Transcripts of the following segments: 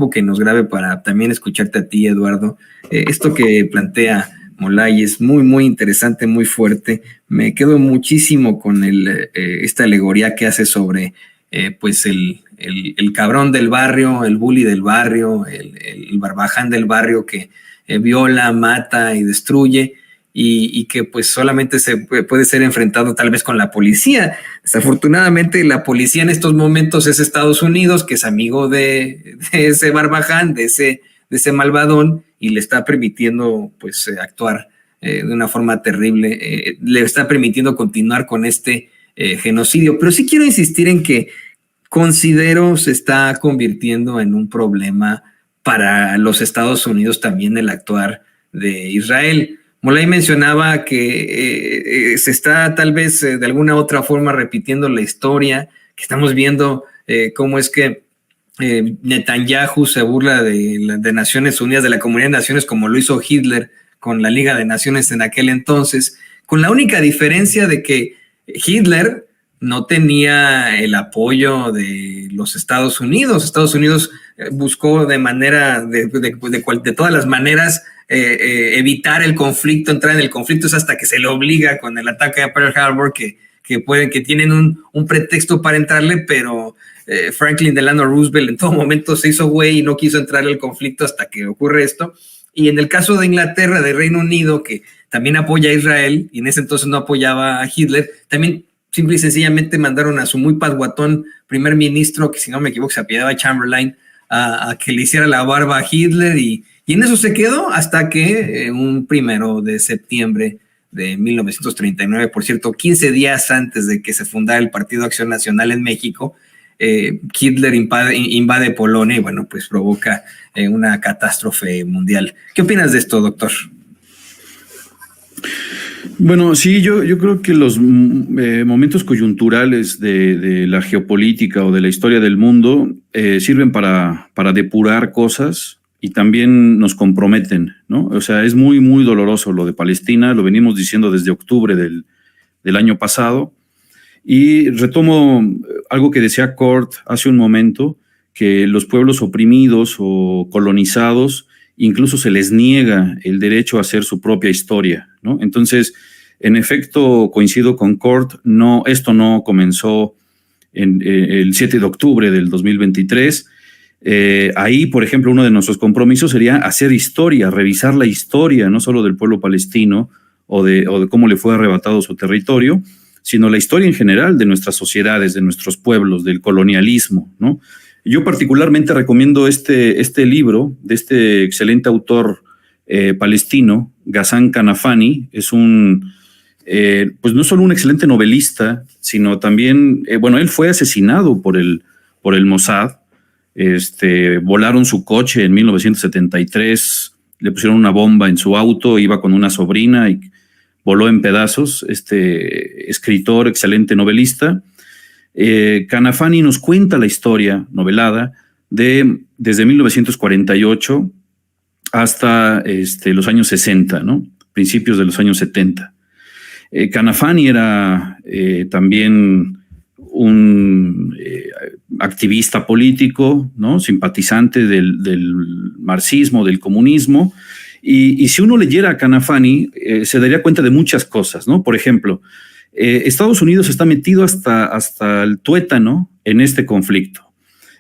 equipo que nos grabe para también escucharte a ti, Eduardo. Esto que plantea Molay es muy, muy interesante, muy fuerte. Me quedo muchísimo con esta alegoría que hace sobre pues el cabrón del barrio, el bully del barrio, el barbaján del barrio que viola, mata y destruye. Y que pues solamente puede ser enfrentado tal vez con la policía. Desafortunadamente la policía en estos momentos es Estados Unidos, que es amigo de ese barbaján, de ese malvadón, y le está permitiendo pues actuar de una forma terrible, le está permitiendo continuar con este genocidio. Pero sí quiero insistir en que considero se está convirtiendo en un problema para los Estados Unidos también el actuar de Israel. Molay mencionaba que se está tal vez de alguna otra forma repitiendo la historia, que estamos viendo cómo es que Netanyahu se burla de Naciones Unidas, de la Comunidad de Naciones, como lo hizo Hitler con la Liga de Naciones en aquel entonces, con la única diferencia de que Hitler no tenía el apoyo de los Estados Unidos. Estados Unidos buscó de todas las maneras evitar el conflicto, entrar en el conflicto. Es hasta que se le obliga con el ataque a Pearl Harbor que tienen un pretexto para entrarle, pero Franklin Delano Roosevelt en todo momento se hizo güey y no quiso entrar al conflicto hasta que ocurre esto. Y en el caso de Inglaterra, de Reino Unido, que también apoya a Israel y en ese entonces no apoyaba a Hitler, también simple y sencillamente mandaron a su muy pasguatón primer ministro, que si no me equivoco se apellidaba Chamberlain, a que le hiciera la barba a Hitler, y en eso se quedó hasta que un 1 de septiembre de 1939, por cierto, 15 días antes de que se fundara el Partido Acción Nacional en México, Hitler invade Polonia y bueno, pues provoca una catástrofe mundial. ¿Qué opinas de esto, doctor? Bueno, sí, yo creo que los momentos coyunturales de la geopolítica o de la historia del mundo sirven para depurar cosas y también nos comprometen, ¿no? O sea, es muy, muy doloroso lo de Palestina, lo venimos diciendo desde octubre del año pasado, y retomo algo que decía Kort hace un momento, que los pueblos oprimidos o colonizados incluso se les niega el derecho a hacer su propia historia, ¿no? Entonces, en efecto, coincido con Kort, esto no comenzó el 7 de octubre del 2023. Ahí, por ejemplo, uno de nuestros compromisos sería hacer historia, revisar la historia, no solo del pueblo palestino o de cómo le fue arrebatado su territorio, sino la historia en general de nuestras sociedades, de nuestros pueblos, del colonialismo, ¿no? Yo particularmente recomiendo este libro de este excelente autor palestino, Ghassan Kanafani. Es pues no solo un excelente novelista, sino también, él fue asesinado por el Mossad. Volaron su coche en 1973, le pusieron una bomba en su auto, iba con una sobrina y voló en pedazos. Escritor, excelente novelista. Kanafani nos cuenta la historia novelada desde 1948 hasta los años 60, ¿no? Principios de los años 70. Kanafani era también un activista político, ¿no? Simpatizante del marxismo, del comunismo, y si uno leyera a Kanafani se daría cuenta de muchas cosas, ¿no? Por ejemplo, Estados Unidos está metido hasta el tuétano en este conflicto.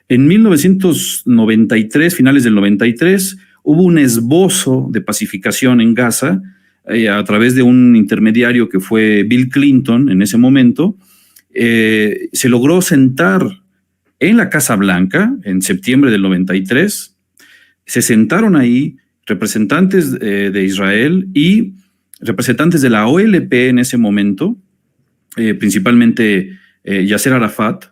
En 1993, finales del 93, hubo un esbozo de pacificación en Gaza a través de un intermediario que fue Bill Clinton en ese momento. Se logró sentar en la Casa Blanca en septiembre del 93. Se sentaron ahí representantes de Israel y representantes de la OLP en ese momento, principalmente Yasser Arafat,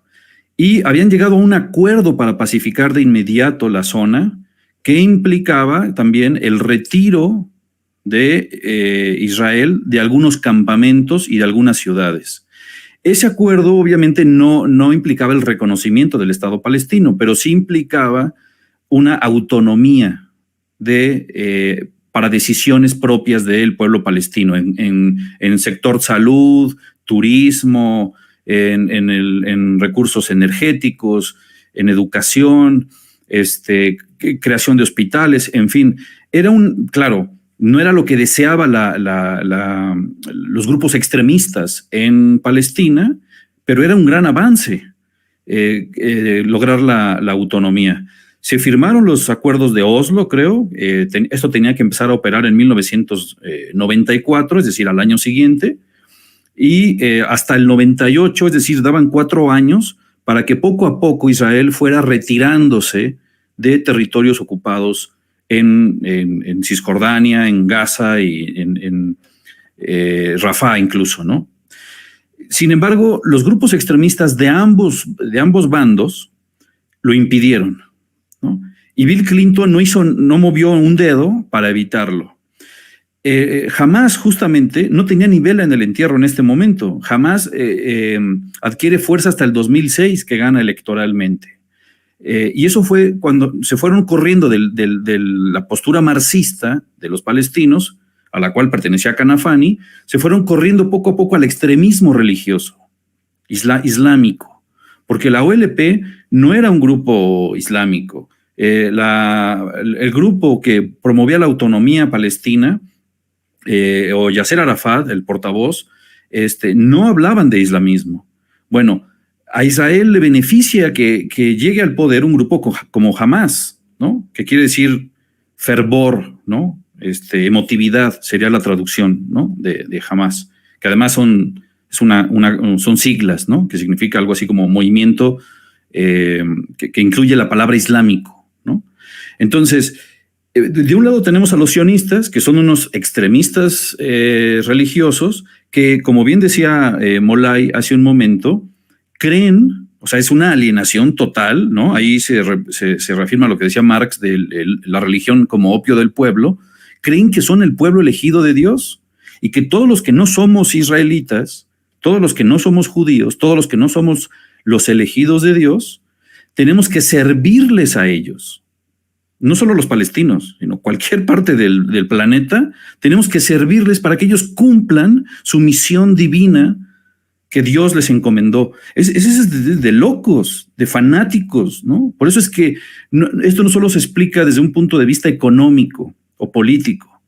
y habían llegado a un acuerdo para pacificar de inmediato la zona, que implicaba también el retiro de Israel de algunos campamentos y de algunas ciudades. Ese acuerdo obviamente no implicaba el reconocimiento del Estado palestino, pero sí implicaba una autonomía para decisiones propias del pueblo palestino en el sector salud, turismo, en recursos energéticos, en educación. creación de hospitales, en fin. Claro, no era lo que deseaba los grupos extremistas en Palestina, pero era un gran avance lograr la autonomía. Se firmaron los acuerdos de Oslo, creo. Esto tenía que empezar a operar en 1994, es decir, al año siguiente, y hasta el 98, es decir, daban 4 años para que poco a poco Israel fuera retirándose de territorios ocupados en Cisjordania, en Gaza y en Rafah incluso, ¿no? Sin embargo, los grupos extremistas de ambos bandos lo impidieron, ¿no? Y Bill Clinton no movió un dedo para evitarlo. Hamás justamente no tenía ni vela en el entierro en este momento. Hamás adquiere fuerza hasta el 2006, que gana electoralmente. Y eso fue cuando se fueron corriendo de la postura marxista de los palestinos, a la cual pertenecía Kanafani, se fueron corriendo poco a poco al extremismo religioso, islámico, porque la OLP no era un grupo islámico. El grupo que promovía la autonomía palestina, o Yasser Arafat, el portavoz, no hablaban de islamismo. Bueno, a Israel le beneficia que llegue al poder un grupo como Hamás, ¿no? Que quiere decir fervor, ¿no? Emotividad sería la traducción, ¿no? de Hamás, que además son siglas, ¿no? Que significa algo así como movimiento que incluye la palabra islámico, ¿no? Entonces, de un lado tenemos a los sionistas, que son unos extremistas religiosos que, como bien decía Molay hace un momento, creen, o sea, es una alienación total, ¿no? Ahí se reafirma lo que decía Marx de la religión como opio del pueblo. Creen que son el pueblo elegido de Dios y que todos los que no somos israelitas, todos los que no somos judíos, todos los que no somos los elegidos de Dios, tenemos que servirles a ellos. No solo los palestinos, sino cualquier parte del planeta, tenemos que servirles para que ellos cumplan su misión divina que Dios les encomendó. Es de locos, de fanáticos, ¿no? Por eso es que esto no solo se explica desde un punto de vista económico o político.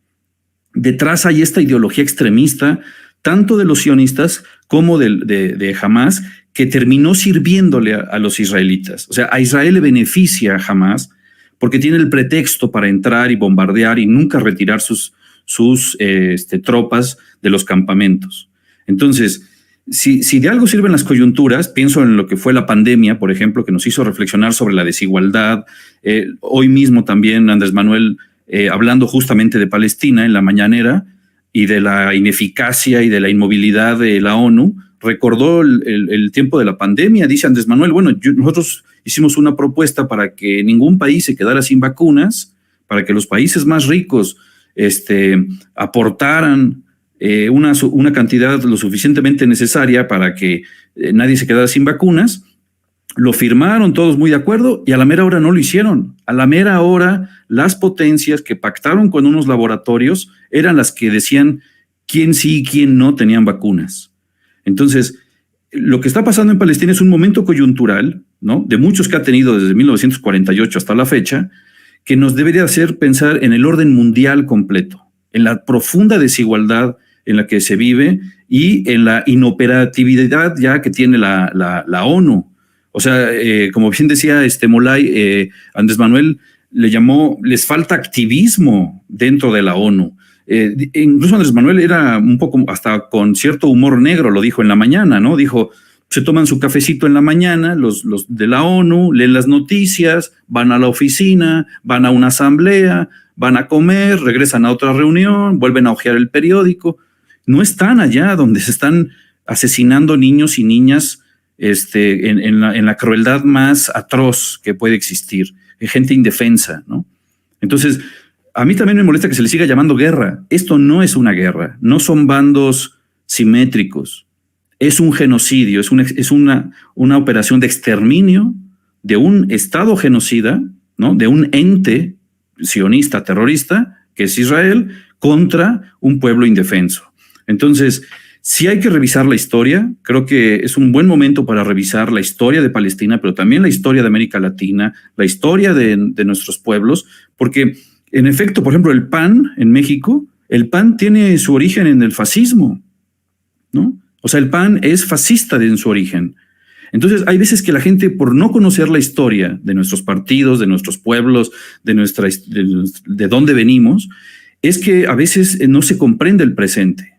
Detrás hay esta ideología extremista, tanto de los sionistas como de Hamás, que terminó sirviéndole a los israelitas. O sea, a Israel le beneficia a Hamás porque tiene el pretexto para entrar y bombardear y nunca retirar sus tropas de los campamentos. Entonces, si de algo sirven las coyunturas, pienso en lo que fue la pandemia, por ejemplo, que nos hizo reflexionar sobre la desigualdad. Hoy mismo también Andrés Manuel, hablando justamente de Palestina en la mañanera y de la ineficacia y de la inmovilidad de la ONU, recordó el tiempo de la pandemia. Dice Andrés Manuel, bueno, nosotros hicimos una propuesta para que ningún país se quedara sin vacunas, para que los países más ricos aportaran una cantidad lo suficientemente necesaria para que nadie se quedara sin vacunas. Lo firmaron todos muy de acuerdo y a la mera hora no lo hicieron. A la mera hora las potencias que pactaron con unos laboratorios eran las que decían quién sí y quién no tenían vacunas. Entonces, lo que está pasando en Palestina es un momento coyuntural, ¿no? De muchos que ha tenido desde 1948 hasta la fecha, que nos debería hacer pensar en el orden mundial completo, en la profunda desigualdad en la que se vive y en la inoperatividad ya que tiene la ONU. O sea, como bien decía Molay, Andrés Manuel le llamó, les falta activismo dentro de la ONU. Incluso Andrés Manuel era un poco, hasta con cierto humor negro, lo dijo en la mañana, ¿no? Dijo, se toman su cafecito en la mañana, los de la ONU, leen las noticias, van a la oficina, van a una asamblea, van a comer, regresan a otra reunión, vuelven a hojear el periódico. No están allá donde se están asesinando niños y niñas en la crueldad más atroz que puede existir, gente indefensa, ¿no? Entonces, a mí también me molesta que se le siga llamando guerra. Esto no es una guerra, no son bandos simétricos, es un genocidio, es una operación de exterminio de un Estado genocida, ¿no? De un ente sionista, terrorista, que es Israel, contra un pueblo indefenso. Entonces, sí hay que revisar la historia. Creo que es un buen momento para revisar la historia de Palestina, pero también la historia de América Latina, la historia de nuestros pueblos, porque en efecto, por ejemplo, el PAN en México, el PAN tiene su origen en el fascismo, ¿no? O sea, el PAN es fascista en su origen. Entonces, hay veces que la gente, por no conocer la historia de nuestros partidos, de nuestros pueblos, de dónde venimos, es que a veces no se comprende el presente.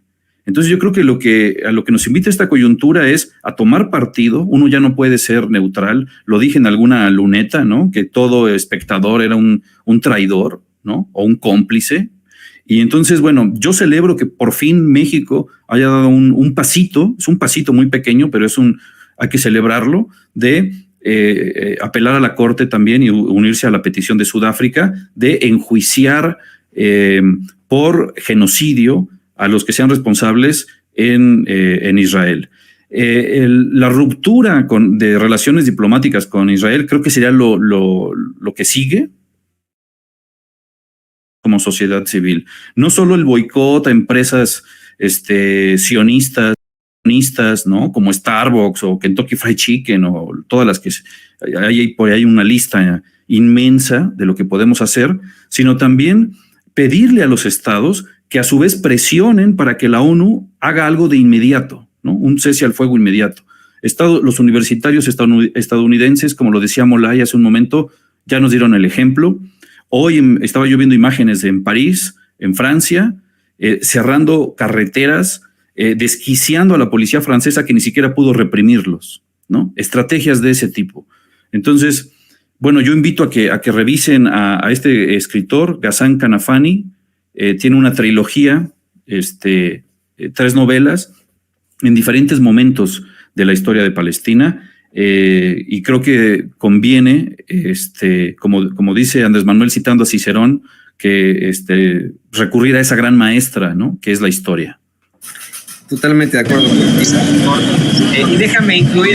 Entonces, yo creo que a lo que nos invita esta coyuntura es a tomar partido. Uno ya no puede ser neutral. Lo dije en alguna luneta, ¿no? Que todo espectador era un traidor, ¿no? O un cómplice. Y entonces, bueno, yo celebro que por fin México haya dado un pasito. Es un pasito muy pequeño, pero hay que celebrarlo, de apelar a la Corte también y unirse a la petición de Sudáfrica de enjuiciar por genocidio a los que sean responsables en Israel. La ruptura de relaciones diplomáticas con Israel creo que sería lo que sigue como sociedad civil. No solo el boicot a empresas sionistas, ¿no? Como Starbucks o Kentucky Fried Chicken o todas las que hay por ahí una lista inmensa de lo que podemos hacer, sino también pedirle a los estados que a su vez presionen para que la ONU haga algo de inmediato, ¿no? Un cese al fuego inmediato. Los universitarios estadounidenses, como lo decía Molay hace un momento, ya nos dieron el ejemplo. Hoy estaba yo viendo imágenes en París, en Francia, cerrando carreteras, desquiciando a la policía francesa que ni siquiera pudo reprimirlos, ¿no? Estrategias de ese tipo. Entonces, bueno, yo invito a que revisen a este escritor, Ghassan Kanafani. Tiene una trilogía, 3 novelas en diferentes momentos de la historia de Palestina, y creo que conviene, como dice Andrés Manuel citando a Cicerón, que recurrir a esa gran maestra, ¿no? Que es la historia. Totalmente de acuerdo contigo. Y déjame incluir